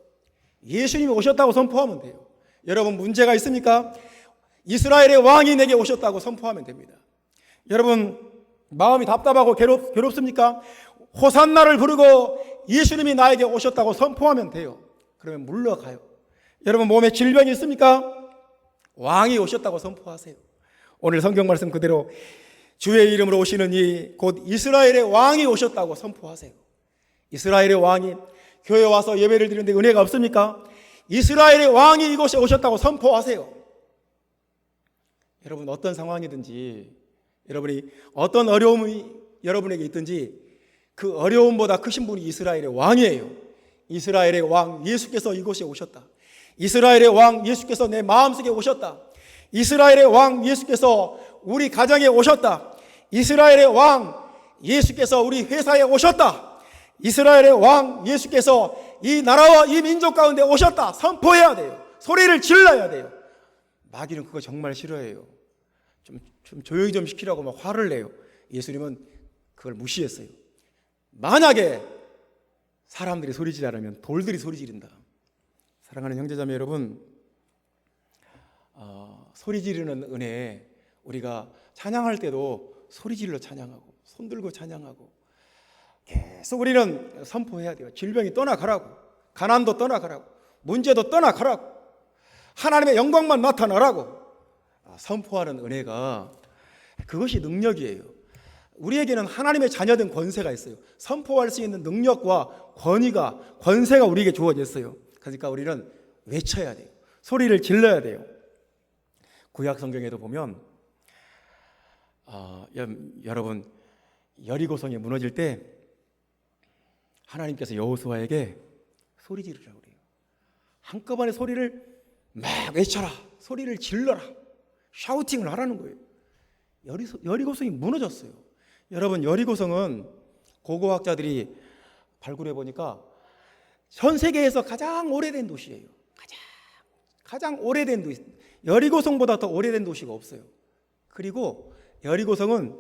예수님이 오셨다고 선포하면 돼요. 여러분 문제가 있습니까? 이스라엘의 왕이 내게 오셨다고 선포하면 됩니다. 여러분 마음이 답답하고 괴롭습니까? 호산나를 부르고 예수님이 나에게 오셨다고 선포하면 돼요. 그러면 물러가요. 여러분 몸에 질병이 있습니까? 왕이 오셨다고 선포하세요. 오늘 성경 말씀 그대로 주의 이름으로 오시는 이 곧 이스라엘의 왕이 오셨다고 선포하세요. 이스라엘의 왕이 교회 와서 예배를 드리는데 은혜가 없습니까? 이스라엘의 왕이 이곳에 오셨다고 선포하세요. 여러분 어떤 상황이든지 여러분이 어떤 어려움이 여러분에게 있든지 그 어려움보다 크신 분이 이스라엘의 왕이에요. 이스라엘의 왕 예수께서 이곳에 오셨다. 이스라엘의 왕 예수께서 내 마음속에 오셨다. 이스라엘의 왕 예수께서 우리 가정에 오셨다. 이스라엘의 왕 예수께서 우리 회사에 오셨다. 이스라엘의 왕 예수께서 이 나라와 이 민족 가운데 오셨다. 선포해야 돼요. 소리를 질러야 돼요. 마귀는 그거 정말 싫어해요. 좀 조용히 좀 시키라고 막 화를 내요. 예수님은 그걸 무시했어요. 만약에 사람들이 소리 지르면 돌들이 소리 지른다. 사랑하는 형제자매 여러분, 소리 지르는 은혜, 우리가 찬양할 때도 소리 질러 찬양하고 손 들고 찬양하고 계속 우리는 선포해야 돼요. 질병이 떠나가라고, 가난도 떠나가라고, 문제도 떠나가라고, 하나님의 영광만 나타나라고 선포하는 은혜가 그것이 능력이에요. 우리에게는 하나님의 자녀된 권세가 있어요. 선포할 수 있는 능력과 권위가, 권세가 우리에게 주어졌어요. 그러니까 우리는 외쳐야 돼요. 소리를 질러야 돼요. 구약 성경에도 보면 여러분 여리고성이 무너질 때 하나님께서 여호수아에게 소리 지르라고 그래요. 한꺼번에 소리를 막 외쳐라, 소리를 질러라, 샤우팅을 하라는 거예요. 여리고성이 무너졌어요. 여러분 여리고성은 고고학자들이 발굴해 보니까 전 세계에서 가장 오래된 도시예요. 가장 오래된 도시. 여리고성보다 더 오래된 도시가 없어요. 그리고 여리고성은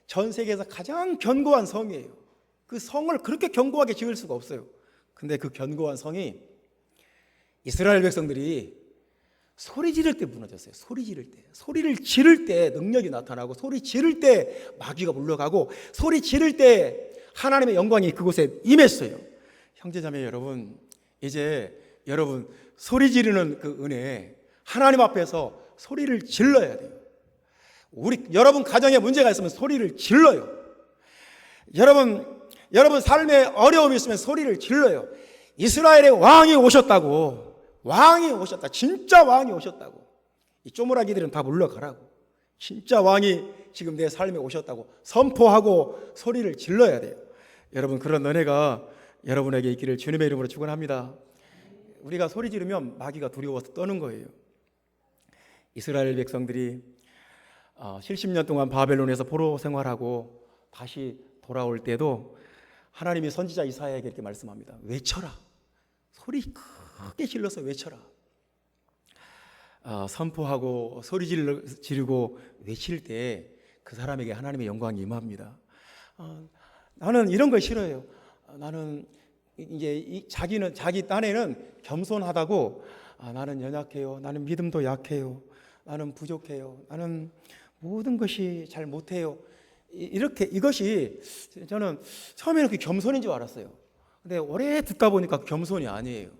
전 세계에서 가장 견고한 성이에요. 그 성을 그렇게 견고하게 지을 수가 없어요. 근데 그 견고한 성이 이스라엘 백성들이 소리 지를 때 무너졌어요. 소리 지를 때. 소리를 지를 때 능력이 나타나고, 소리 지를 때 마귀가 물러가고, 소리 지를 때 하나님의 영광이 그곳에 임했어요. 형제자매 여러분, 이제 여러분 소리 지르는 그 은혜, 하나님 앞에서 소리를 질러야 돼요. 여러분 가정에 문제가 있으면 소리를 질러요. 여러분 삶에 어려움이 있으면 소리를 질러요. 이스라엘의 왕이 오셨다고. 왕이 오셨다. 진짜 왕이 오셨다고. 이 쪼무라기들은 다 물러가라고. 진짜 왕이 지금 내 삶에 오셨다고 선포하고 소리를 질러야 돼요. 여러분 그런 은혜가 여러분에게 있기를 주님의 이름으로 축원합니다. 우리가 소리 지르면 마귀가 두려워서 떠는 거예요. 이스라엘 백성들이 70년 동안 바벨론에서 포로 생활하고 다시 돌아올 때도 하나님이 선지자 이사야에게 이렇게 말씀합니다. 외쳐라. 소리 크게 질러서 외쳐라. 선포하고 소리 지르고 외칠 때 그 사람에게 하나님의 영광이 임합니다. 나는 이런 걸 싫어해요. 나는 이제 자기 딴에는 겸손하다고, 나는 연약해요. 나는 믿음도 약해요. 나는 부족해요. 나는 모든 것이 잘 못해요. 이것이 저는 처음에는 그 겸손인 줄 알았어요. 근데 오래 듣다 보니까 겸손이 아니에요.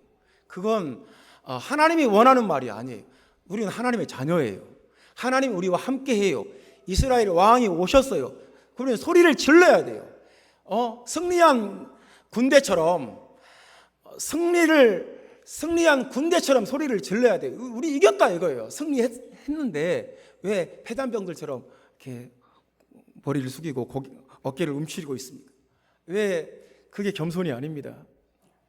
그건 하나님이 원하는 말이 아니에요. 우리는 하나님의 자녀예요. 하나님 우리와 함께해요. 이스라엘 왕이 오셨어요. 그러면 소리를 질러야 돼요. 승리한 군대처럼 승리한 군대처럼 소리를 질러야 돼요. 우리 이겼다 이거예요. 승리했는데 왜 패잔병들처럼 이렇게 머리를 숙이고 어깨를 움츠리고 있습니까? 왜 그게 겸손이 아닙니다.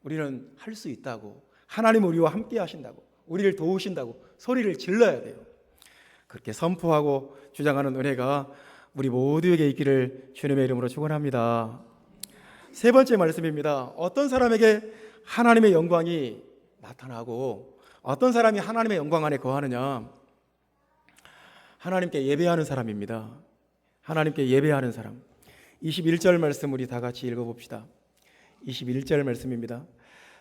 우리는 할 수 있다고, 하나님 우리와 함께 하신다고, 우리를 도우신다고 소리를 질러야 돼요. 그렇게 선포하고 주장하는 은혜가 우리 모두에게 있기를 주님의 이름으로 축원합니다. 세 번째 말씀입니다. 어떤 사람에게 하나님의 영광이 나타나고 어떤 사람이 하나님의 영광 안에 거하느냐? 하나님께 예배하는 사람입니다. 하나님께 예배하는 사람. 21절 말씀 우리 다 같이 읽어봅시다. 21절 말씀입니다.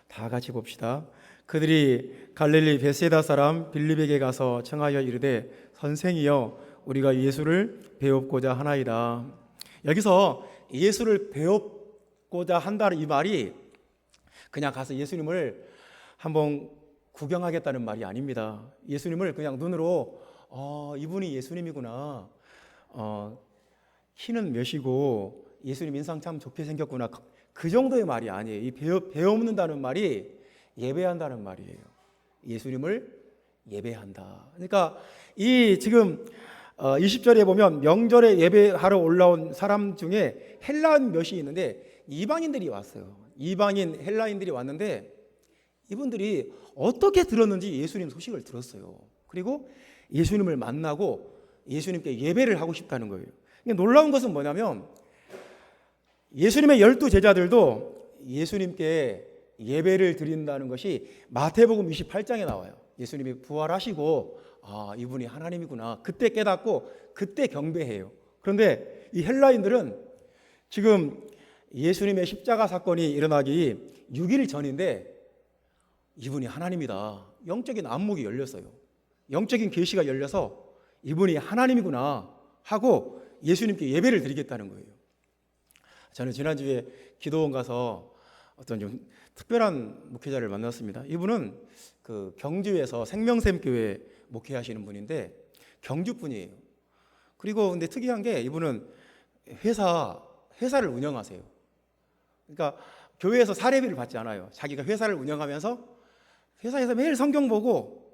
다 같이 봅시다. 그들이 갈릴리 베세다 사람 빌립에게 가서 청하여 이르되 선생이여 우리가 예수를 배웁고자 하나이다. 여기서 예수를 배웁고자 한다는 이 말이 그냥 가서 예수님을 한번 구경하겠다는 말이 아닙니다. 예수님을 그냥 눈으로 이분이 예수님이구나, 키는 몇이고 예수님 인상 참 좋게 생겼구나, 그 정도의 말이 아니에요. 이 배움는다는 말이 예배한다는 말이에요. 예수님을 예배한다. 그러니까 이 지금 20절에 보면 명절에 예배하러 올라온 사람 중에 헬라인 몇이 있는데 이방인들이 왔어요. 이방인 헬라인들이 왔는데 이분들이 어떻게 들었는지 예수님 소식을 들었어요. 그리고 예수님을 만나고 예수님께 예배를 하고 싶다는 거예요. 놀라운 것은 뭐냐면 예수님의 12제자들도 예수님께 예배를 드린다는 것이 마태복음 28장에 나와요. 예수님이 부활하시고 이분이 하나님이구나, 그때 깨닫고 그때 경배해요. 그런데 이 헬라인들은 지금 예수님의 십자가 사건이 일어나기 6일 전인데 이분이 하나님이다, 영적인 안목이 열렸어요. 영적인 계시가 열려서 이분이 하나님이구나 하고 예수님께 예배를 드리겠다는 거예요. 저는 지난주에 기도원 가서 어떤 좀 특별한 목회자를 만났습니다. 이분은 그 경주에서 생명샘교회 목회하시는 분인데 경주 분이에요. 그리고 근데 특이한 게 이분은 회사를 운영하세요. 그러니까 교회에서 사례비를 받지 않아요. 자기가 회사를 운영하면서 회사에서 매일 성경 보고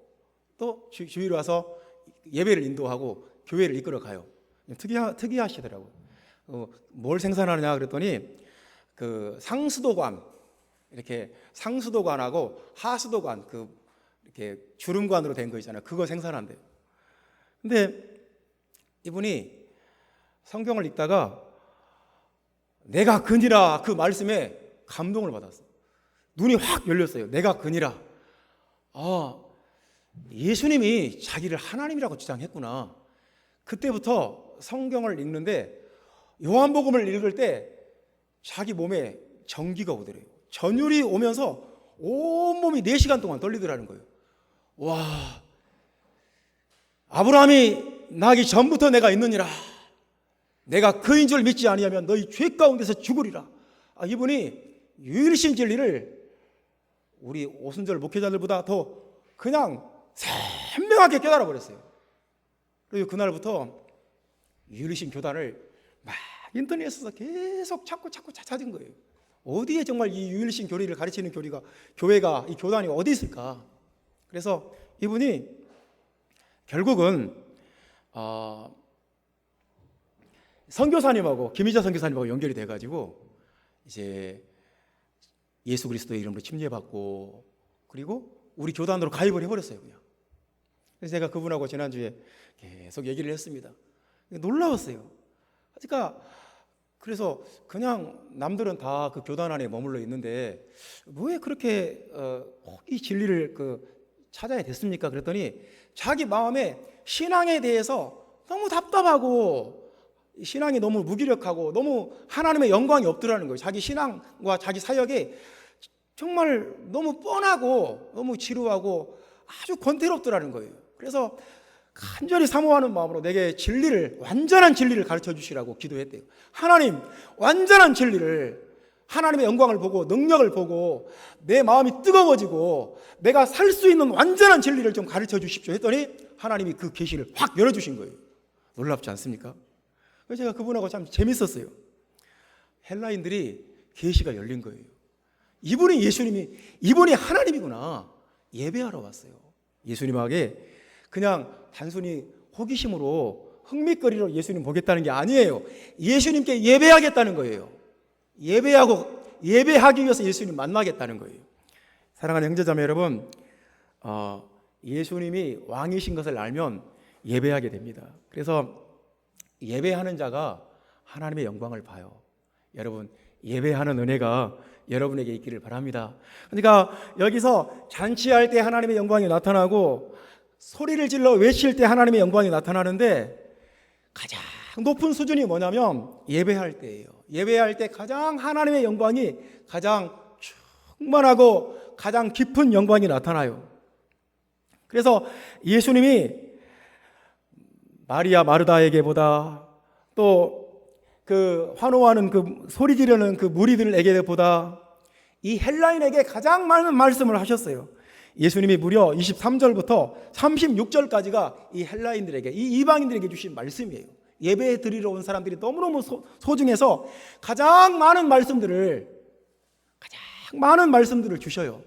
또 주일에 와서 예배를 인도하고 교회를 이끌어 가요. 특이하시더라고요. 뭘 생산하느냐 그랬더니 그 상수도관, 이렇게 상수도관하고 하수도관, 그 이렇게 주름관으로 된 거 있잖아요. 그거 생산한대요. 근데 이분이 성경을 읽다가 내가 그니라 그 말씀에 감동을 받았어요. 눈이 확 열렸어요. 내가 그니라. 예수님이 자기를 하나님이라고 주장했구나. 그때부터 성경을 읽는데 요한복음을 읽을 때 자기 몸에 전기가 오더래요. 전율이 오면서 온몸이 4시간 동안 떨리더라는 거예요. 와, 아브라함이 나기 전부터 내가 있느니라. 내가 그인 줄 믿지 아니하면 너희 죄 가운데서 죽으리라. 이분이 유일신 진리를 우리 오순절 목회자들보다 더 그냥 선명하게 깨달아 버렸어요. 그리고 그날부터 유일신 교단을 막 인터넷에서 계속 찾고 찾은 거예요. 어디에 정말 이 유일신 교리를 가르치는 교회가 이 교단이 어디 있을까? 그래서 이분이 결국은 선교사님하고 김희자 선교사님하고 연결이 돼가지고 이제 예수 그리스도의 이름으로 침례받고 그리고 우리 교단으로 가입을 해버렸어요, 그냥. 그래서 제가 그분하고 지난주에 계속 얘기를 했습니다. 놀라웠어요. 그러니까 그래서 그냥 남들은 다 그 교단 안에 머물러 있는데 왜 그렇게 이 진리를 찾아야 됐습니까? 그랬더니 자기 마음에 신앙에 대해서 너무 답답하고 신앙이 너무 무기력하고 너무 하나님의 영광이 없더라는 거예요. 자기 신앙과 자기 사역에 정말 너무 뻔하고 너무 지루하고 아주 권태롭더라는 거예요. 그래서 간절히 사모하는 마음으로 내게 완전한 진리를 가르쳐 주시라고 기도했대요. 하나님, 완전한 진리를, 하나님의 영광을 보고 능력을 보고 내 마음이 뜨거워지고 내가 살 수 있는 완전한 진리를 좀 가르쳐 주십시오 했더니 하나님이 그 계시를 확 열어주신 거예요. 놀랍지 않습니까? 그래서 제가 그분하고 참 재밌었어요. 헬라인들이 계시가 열린 거예요. 이분이 하나님이구나. 예배하러 왔어요. 예수님에게 그냥 단순히 호기심으로 흥미거리로 예수님 보겠다는 게 아니에요. 예수님께 예배하겠다는 거예요. 예배하기 위해서 예수님 만나겠다는 거예요. 사랑하는 형제자매 여러분, 예수님이 왕이신 것을 알면 예배하게 됩니다. 그래서 예배하는 자가 하나님의 영광을 봐요. 여러분, 예배하는 은혜가 여러분에게 있기를 바랍니다. 그러니까 여기서 잔치할 때 하나님의 영광이 나타나고 소리를 질러 외칠 때 하나님의 영광이 나타나는데 가장 높은 수준이 뭐냐면 예배할 때예요. 예배할 때 가장 하나님의 영광이 가장 충만하고 가장 깊은 영광이 나타나요. 그래서 예수님이 마리아 마르다에게보다 또 그 환호하는 그 소리 지르는 그 무리들에게보다 이 헬라인에게 가장 많은 말씀을 하셨어요. 예수님이 무려 23절부터 36절까지가 이 헬라인들에게, 이 이방인들에게 주신 말씀이에요. 예배 드리러 온 사람들이 너무너무 소중해서 가장 많은 말씀들을 주셔요.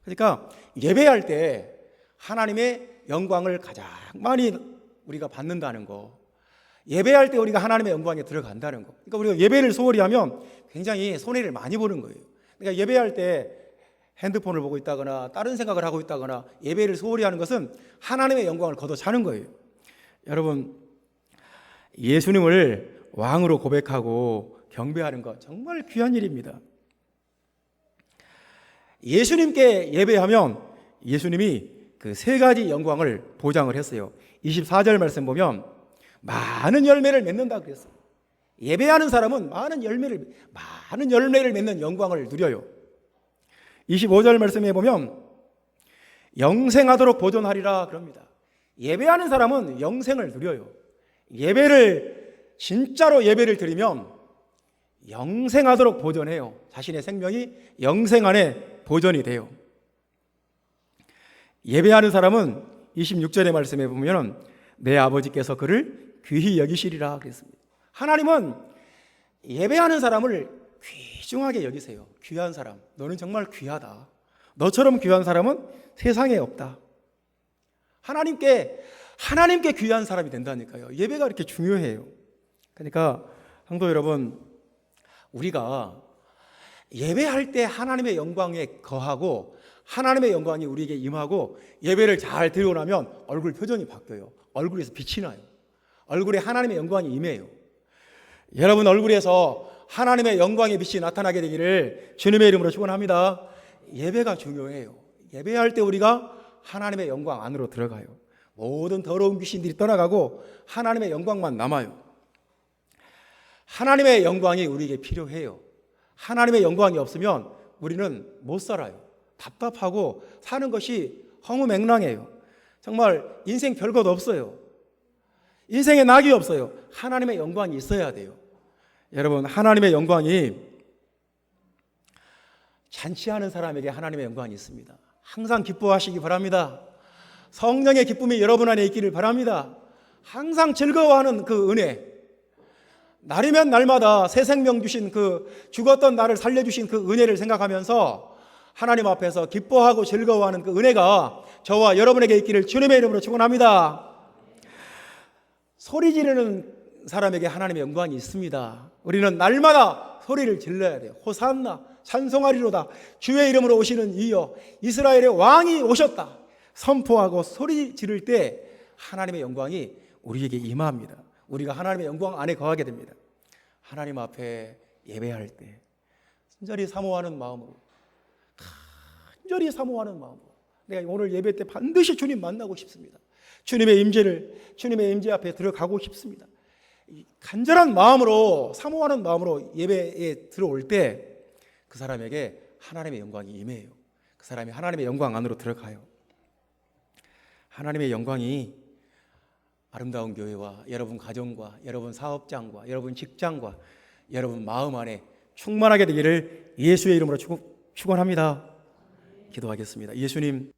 그러니까 예배할 때 하나님의 영광을 가장 많이 우리가 받는다는 거, 예배할 때 우리가 하나님의 영광에 들어간다는 거. 그러니까 우리가 예배를 소홀히 하면 굉장히 손해를 많이 보는 거예요. 그러니까 예배할 때 핸드폰을 보고 있다거나 다른 생각을 하고 있다거나 예배를 소홀히 하는 것은 하나님의 영광을 걷어차는 거예요. 여러분, 예수님을 왕으로 고백하고 경배하는 것 정말 귀한 일입니다. 예수님께 예배하면 예수님이 그 세 가지 영광을 보장을 했어요. 24절 말씀 보면 많은 열매를 맺는다 그랬어요. 예배하는 사람은 많은 열매를 맺는 영광을 누려요. 25절 말씀에 보면 영생하도록 보존하리라 그럽니다. 예배하는 사람은 영생을 누려요. 진짜로 예배를 드리면 영생하도록 보존해요. 자신의 생명이 영생 안에 보존이 돼요. 예배하는 사람은 26절의 말씀에 보면 내 아버지께서 그를 귀히 여기시리라 그랬습니다. 하나님은 예배하는 사람을 귀중하게 여기세요. 귀한 사람, 너는 정말 귀하다. 너처럼 귀한 사람은 세상에 없다. 하나님께 귀한 사람이 된다니까요. 예배가 이렇게 중요해요. 그러니까 성도 여러분, 우리가 예배할 때 하나님의 영광에 거하고 하나님의 영광이 우리에게 임하고 예배를 잘 드리고 나면 얼굴 표정이 바뀌어요. 얼굴에서 빛이 나요. 얼굴에 하나님의 영광이 임해요. 여러분 얼굴에서 하나님의 영광의 빛이 나타나게 되기를 주님의 이름으로 축원합니다. 예배가 중요해요. 예배할 때 우리가 하나님의 영광 안으로 들어가요. 모든 더러운 귀신들이 떠나가고 하나님의 영광만 남아요. 하나님의 영광이 우리에게 필요해요. 하나님의 영광이 없으면 우리는 못 살아요. 답답하고 사는 것이 허무맹랑해요. 정말 인생 별것 없어요. 인생에 낙이 없어요. 하나님의 영광이 있어야 돼요. 여러분, 하나님의 영광이 잔치하는 사람에게 하나님의 영광이 있습니다. 항상 기뻐하시기 바랍니다. 성령의 기쁨이 여러분 안에 있기를 바랍니다. 항상 즐거워하는 그 은혜, 날이면 날마다 새 생명 주신 죽었던 나를 살려주신 그 은혜를 생각하면서 하나님 앞에서 기뻐하고 즐거워하는 그 은혜가 저와 여러분에게 있기를 주님의 이름으로 축원합니다. 소리 지르는 사람에게 하나님의 영광이 있습니다. 우리는 날마다 소리를 질러야 돼요. 호산나 찬송하리로다. 주의 이름으로 오시는 이여 이스라엘의 왕이 오셨다. 선포하고 소리 지를 때 하나님의 영광이 우리에게 임합니다. 우리가 하나님의 영광 안에 거하게 됩니다. 하나님 앞에 예배할 때 간절히 사모하는 마음으로, 내가 오늘 예배 때 반드시 주님 만나고 싶습니다. 주님의 임재 앞에 들어가고 싶습니다. 간절한 마음으로, 사모하는 마음으로 예배에 들어올 때 그 사람에게 하나님의 영광이 임해요. 그 사람이 하나님의 영광 안으로 들어가요. 하나님의 영광이 아름다운 교회와 여러분 가정과 여러분 사업장과 여러분 직장과 여러분 마음 안에 충만하게 되기를 예수의 이름으로 축원합니다. 기도하겠습니다. 예수님,